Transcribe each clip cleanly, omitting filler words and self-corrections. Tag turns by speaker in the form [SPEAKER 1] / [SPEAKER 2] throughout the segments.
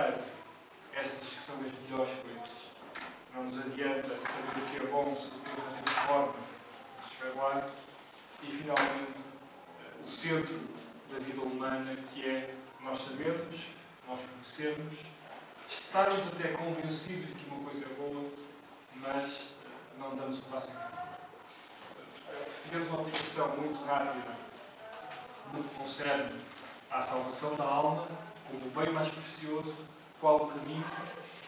[SPEAKER 1] alcançar essas que são as melhores coisas. Não nos adianta saber o que é bom se Deus não tem forma de chegar lá. E, finalmente, o centro da vida humana, que é nós sabermos, nós conhecermos, estarmos até convencidos de que uma coisa é boa, mas não damos o passo em frente. Fizemos uma aplicação muito rápida no que concerne à salvação da alma, como o bem mais precioso, qual o caminho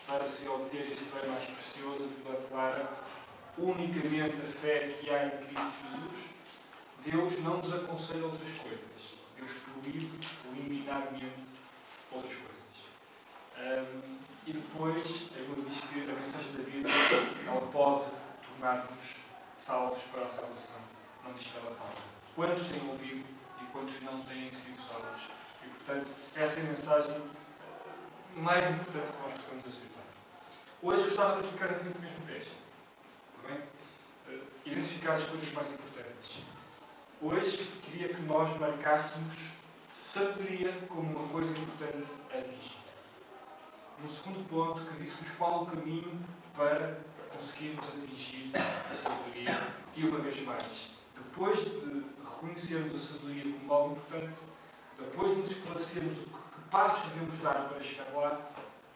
[SPEAKER 1] para se obter este bem mais precioso, que declara unicamente a fé que há em Cristo Jesus. Deus não nos aconselha outras coisas. Deus proíbe liminarmente outras coisas. E depois, a Bíblia diz que a mensagem da Bíblia ela pode tornar-nos salvos para a salvação. Não diz que ela torna. Quantos têm ouvido e quantos não têm sido salvos? E, portanto, essa é a mensagem mais importante que nós podemos aceitar. Hoje eu gostava de aplicar aqui o mesmo texto. Está bem? Identificar as coisas mais importantes. Hoje queria que nós marcássemos sabedoria como uma coisa importante a atingir. No segundo ponto, que víssemos qual o caminho para conseguirmos atingir a sabedoria. E uma vez mais, depois de reconhecermos a sabedoria como algo importante, depois de nos esclarecermos que passos devemos dar para chegar lá,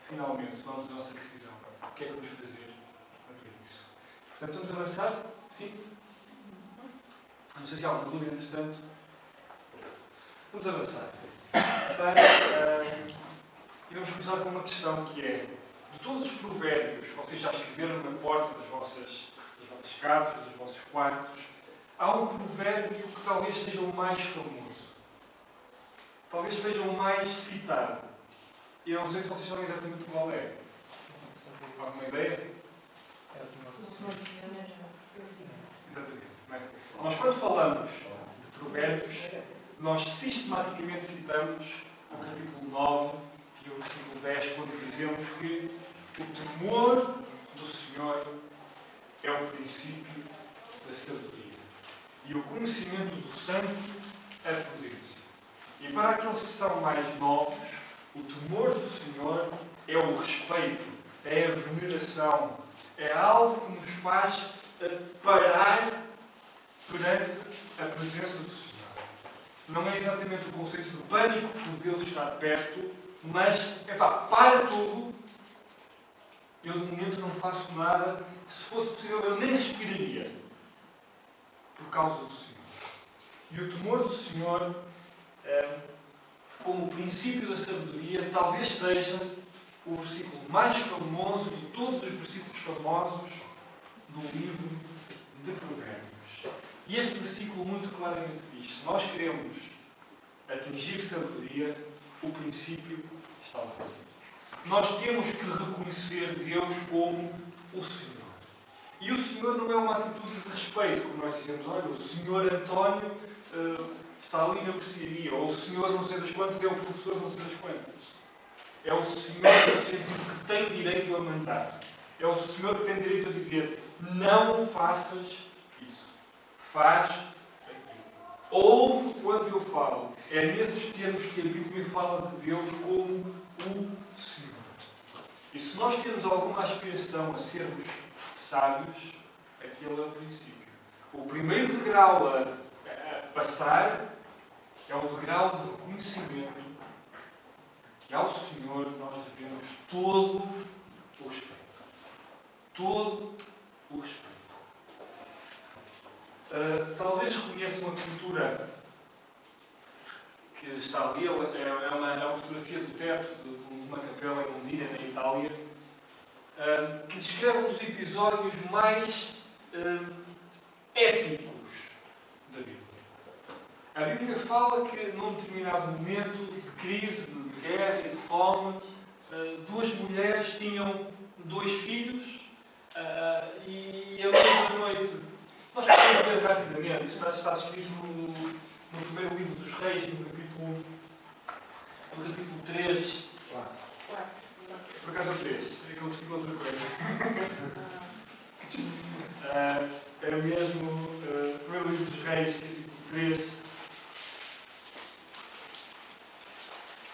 [SPEAKER 1] finalmente tomamos a nossa decisão. O que é que vamos fazer quanto a isso? Portanto, vamos avançar? Sim? Não sei se há alguma dúvida, entretanto. Vamos avançar. E vamos começar com uma questão que é, de todos os provérbios que vocês já escreveram na porta das vossas casas, dos vossos quartos, há um provérbio que talvez seja o mais famoso. Talvez seja o mais citado. E eu não sei se vocês sabem exatamente qual é. Alguma ideia? Exatamente. Nós, quando falamos de provérbios, nós sistematicamente citamos o capítulo 9 e o versículo 10, quando dizemos que o temor do Senhor é o princípio da sabedoria. E o conhecimento do santo é a prudência. E para aqueles que são mais novos, o temor do Senhor é o respeito, é a veneração, é algo que nos faz parar perante a presença do Senhor. Não é exatamente o conceito de pânico por Deus estar perto, mas, para tudo, eu de momento não faço nada, se fosse possível eu nem respiraria, por causa do Senhor. E o temor do Senhor, como princípio da sabedoria, talvez seja o versículo mais famoso de todos os versículos famosos do livro de Provérbios. E este versículo muito claramente diz: se nós queremos atingir sabedoria, o princípio está lá. Nós temos que reconhecer Deus como o Senhor. E o Senhor não é uma atitude de respeito, como nós dizemos, olha, o Senhor António está ali na mercearia, ou o Senhor não sei das quantas é o professor não sei das quantas. É o Senhor no sentido que tem direito a mandar. É o Senhor que tem direito a dizer: não faças isso. Faz aquilo. Ouve quando eu falo. É nesses termos que a Bíblia fala de Deus como o Senhor. E se nós temos alguma aspiração a sermos sábios, aquele é o princípio. O primeiro degrau a passar é o degrau de reconhecimento de que ao Senhor nós devemos todo o respeito. Todo o respeito. Talvez reconheça uma pintura que está ali, é uma fotografia do teto de uma capela em Londrina, na Itália, que descreve um dos episódios mais épicos da Bíblia. A Bíblia fala que num determinado momento de crise, de guerra e de fome, duas mulheres tinham 2 filhos e a meia da noite, nós podemos ver rapidamente, está escrito no primeiro livro dos Reis, no capítulo 3. Por acaso é o 3, é aquele versículo outra coisa. É mesmo primeiro livro dos Reis, capítulo 3.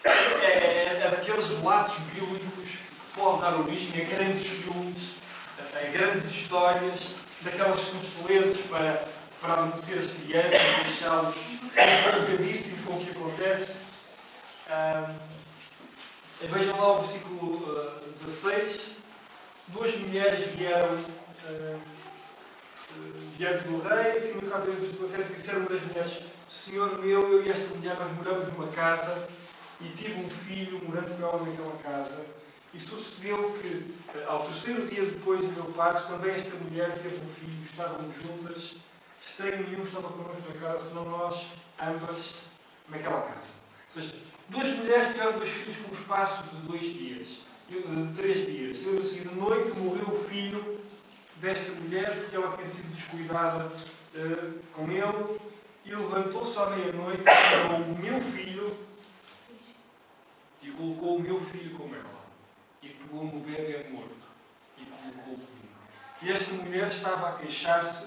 [SPEAKER 1] É daqueles relatos bíblicos que podem dar origem a grandes filmes, a grandes histórias, daquelas que são excelentes para adormecer as crianças e deixá-los empolgadíssimos com o que acontece. Vejam lá o versículo 16. Duas mulheres vieram diante do rei, assim muito rapidamente disseram uma das mulheres: Senhor meu, eu e esta mulher nós moramos numa casa e tive um filho morando com ela naquela casa. E sucedeu que, ao terceiro dia depois do meu parto, também esta mulher teve um filho, estávamos juntas, estranho nenhum estava connosco na casa, senão nós, ambas, naquela casa. Ou seja, duas mulheres tiveram dois filhos com um espaço de 2 dias, de 3 dias. E na seguinte noite morreu o filho desta mulher, porque ela tinha sido descuidada com ele, e levantou-se à meia-noite, tirou o meu filho e colocou o meu filho com ela. E pegou no bebê morto e colocou comigo. E esta mulher estava a queixar-se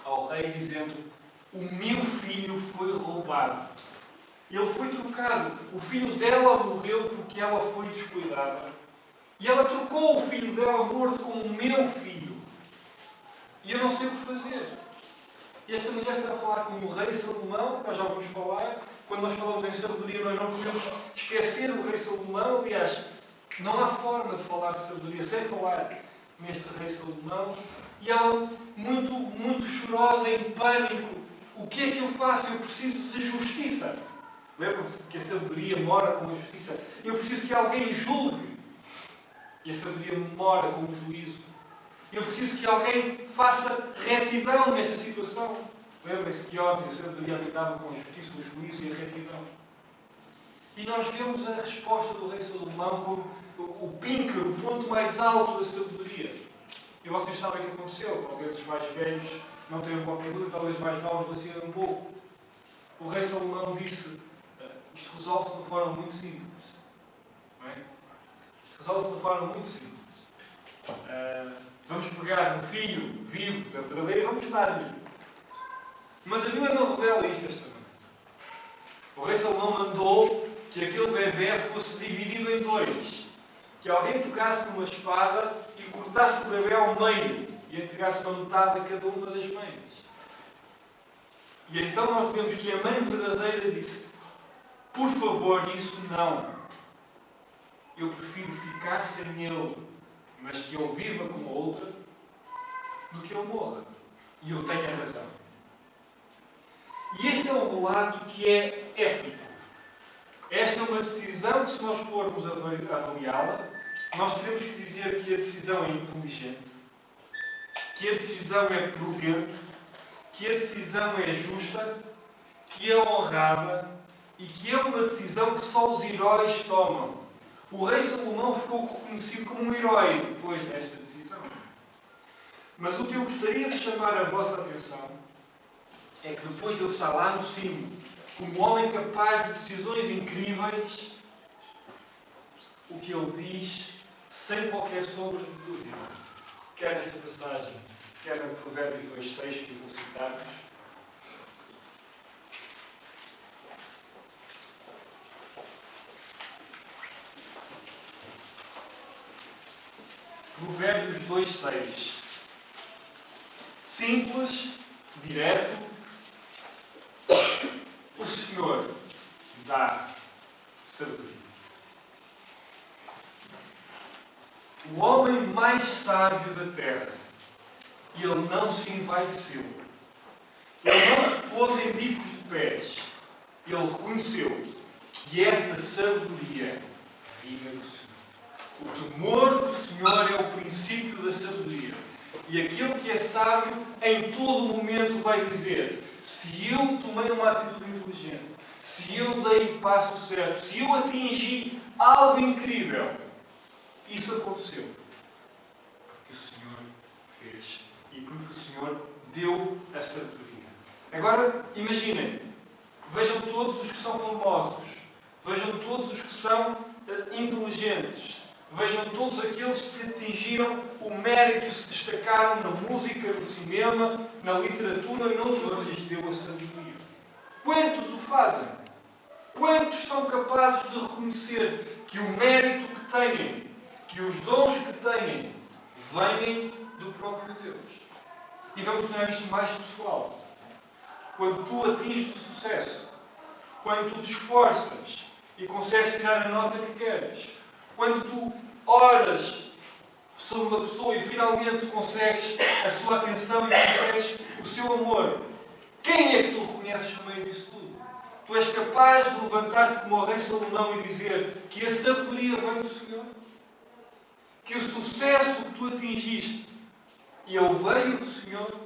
[SPEAKER 1] ao rei, dizendo: o meu filho foi roubado. Ele foi trocado. O filho dela morreu porque ela foi descuidada. E ela trocou o filho dela morto com o meu filho. E eu não sei o que fazer. E esta mulher está a falar com o rei Salomão, que nós já vamos falar. Quando nós falamos em sabedoria, nós não podemos esquecer o rei Salomão. Aliás, não há forma de falar de sabedoria sem falar neste rei Salomão. E ela, muito chorosa, em pânico: o que é que eu faço? Eu preciso de justiça. Lembram-se que a sabedoria mora com a justiça. Eu preciso que alguém julgue. E a sabedoria mora com o juízo. Eu preciso que alguém faça retidão nesta situação. Lembrem-se que ontem a sabedoria habitava com a justiça, o juízo e a retidão. E nós vemos a resposta do rei Salomão como o píncaro, o ponto mais alto da sabedoria. E vocês sabem o que aconteceu. Talvez os mais velhos não tenham qualquer dúvida, talvez os mais novos vacilem um pouco. O rei Salomão disse: isto resolve-se de uma forma muito simples. Não é? Isto resolve-se de uma forma muito simples. Vamos pegar no filho vivo da verdadeira e vamos dar-lhe. Mas a Bíblia não revela isto esta noite. O rei Salomão mandou que aquele bebê fosse dividido em 2. Que alguém pegasse numa espada e cortasse o bebê ao meio e entregasse uma metade a cada uma das mães. E então nós vemos que a mãe verdadeira disse: por favor, isso não. Eu prefiro ficar sem ele, mas que ele viva com a outra, do que ele morra. E eu tenho a razão. E este é um relato que é épico. Esta é uma decisão que, se nós formos avaliá-la, nós teremos que dizer que a decisão é inteligente, que a decisão é prudente, que a decisão é justa, que é honrada e que é uma decisão que só os heróis tomam. O rei Salomão ficou reconhecido como um herói depois desta decisão. Mas o que eu gostaria de chamar a vossa atenção é que depois de ele estar lá no cimo, como homem capaz de decisões incríveis, o que ele diz, sem qualquer sombra de dúvida, quer nesta passagem, quer no Provérbios 2:6, que eu vou citar-vos. Provérbios 2:6. Simples, direto. O Senhor dá sabedoria. O homem mais sábio da terra, ele não se envaideceu. Ele não se pôs em bicos de pés. Ele reconheceu que essa sabedoria vinha do Senhor. O temor do Senhor é o princípio da sabedoria. E aquele que é sábio, em todo momento vai dizer: se eu tomei uma atitude inteligente, se eu dei o passo certo, se eu atingi algo incrível, isso aconteceu porque o Senhor fez e porque o Senhor deu a sabedoria. Agora, imaginem, vejam todos os que são famosos, vejam todos os que são inteligentes, vejam todos aqueles que atingiram o mérito e se destacaram na música, no cinema, na literatura, noutros lhes deu a sabedoria. Quantos o fazem? Quantos são capazes de reconhecer que o mérito que têm, que os dons que têm, venham do próprio Deus. E vamos tornar isto mais pessoal. Quando tu atinges o sucesso, quando tu te esforças e consegues tirar a nota que queres, quando tu oras sobre uma pessoa e finalmente consegues a sua atenção e consegues o seu amor, quem é que tu reconheces no meio disso tudo? Tu és capaz de levantar-te como o rei Salomão e dizer que a sabedoria vem do Senhor? Que o sucesso que tu atingiste, ele veio do Senhor?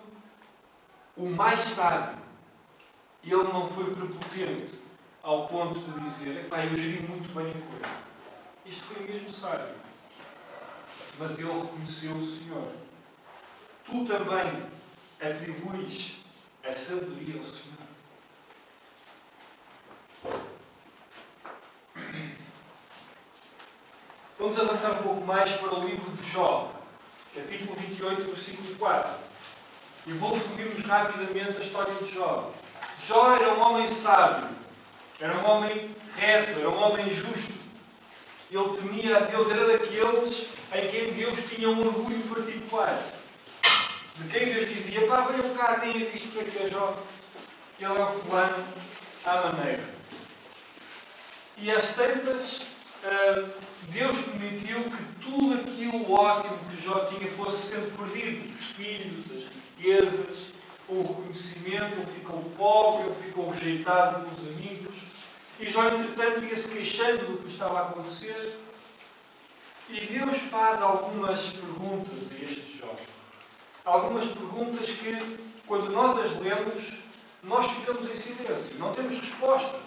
[SPEAKER 1] O mais sábio, ele não foi prepotente ao ponto de dizer: eu geri muito bem a coisa. Isto foi mesmo sábio. Mas ele reconheceu o Senhor. Tu também atribuis a sabedoria ao Senhor. Vamos avançar um pouco mais para o livro de Jó, capítulo 28, versículo 4. E vou resumir-vos rapidamente a história de Jó. Jó era um homem sábio, era um homem reto, era um homem justo. Ele temia a Deus, era daqueles em quem Deus tinha um orgulho particular. De quem Deus dizia: venham cá, tenha visto o que é Jó. Ele é o fulano à maneira. E às tantas, Deus permitiu que tudo aquilo ótimo que Jó tinha fosse sendo perdido. Os filhos, as riquezas, o reconhecimento. Ele ficou pobre, ele ficou rejeitado pelos amigos. E Jó, entretanto, ia-se queixando do que estava a acontecer. E Deus faz algumas perguntas a este Jó. Algumas perguntas que, quando nós as lemos, nós ficamos em silêncio. Não temos resposta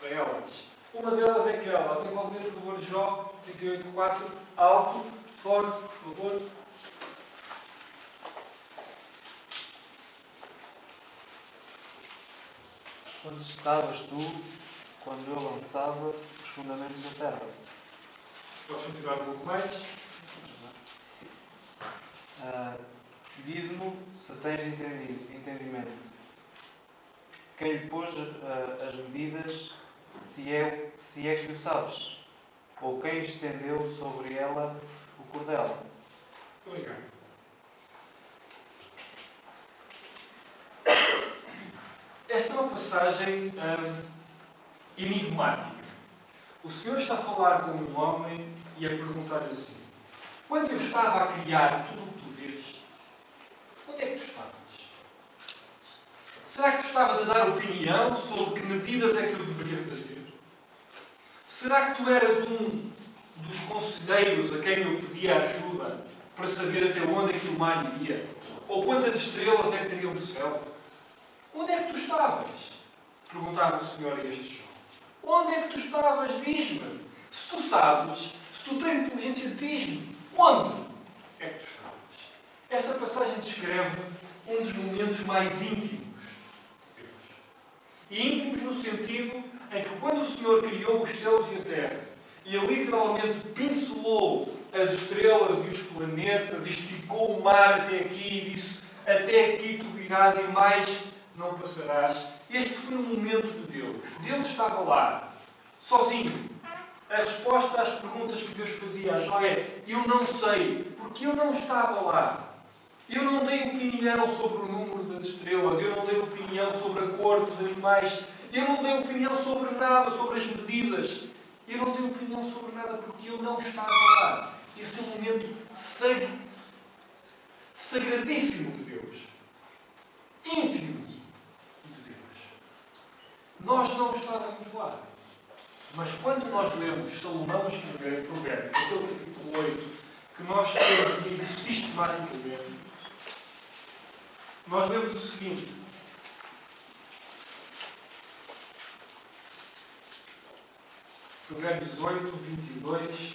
[SPEAKER 1] para elas. Uma delas é aquela. Alguém pode ler, por favor, Jó 28:4, alto, forte, por favor.
[SPEAKER 2] Onde estavas tu, quando eu lançava os fundamentos da terra?
[SPEAKER 1] Podes continuar um pouco mais?
[SPEAKER 2] Diz-me se tens entendimento. Quem lhe pôs as medidas, se é que o sabes? Ou quem estendeu sobre ela o cordel?
[SPEAKER 1] Obrigado. Esta é uma passagem enigmática. O Senhor está a falar com um homem e a perguntar-lhe assim: quando eu estava a criar tudo o que tu vês, onde é que tu estavas? Será que tu estavas a dar opinião sobre que medidas é que eu deveria fazer? Será que tu eras um dos conselheiros a quem eu pedia ajuda para saber até onde é que o mar iria? Ou quantas estrelas é que teriam no céu? Onde é que tu estavas? Perguntava o Senhor a este Jó. Onde é que tu estavas? Diz-me. Se tu sabes, se tu tens inteligência, diz-me. Onde é que tu estavas? Esta passagem descreve um dos momentos mais íntimos de Deus. E íntimos no sentido em que quando o Senhor criou os céus e a terra, e ele literalmente pincelou as estrelas e os planetas, e esticou o mar até aqui e disse: até aqui tu virás e mais não passarás. Este foi um momento de Deus. Deus estava lá, sozinho. A resposta às perguntas que Deus fazia a Jó é: eu não sei, porque eu não estava lá. Eu não dei opinião sobre o número das estrelas, eu não dei opinião sobre a cor dos animais, eu não dei opinião sobre nada, sobre as medidas. Eu não dei opinião sobre nada porque eu não estava lá. Esse é um momento sagradíssimo de Deus. Íntimo de Deus. Nós não estávamos lá. Mas quando nós lemos Salomão escrever em Provérbios, aquele capítulo 8, que nós temos comigo sistematicamente, nós lemos o seguinte: Provérbios 8, 22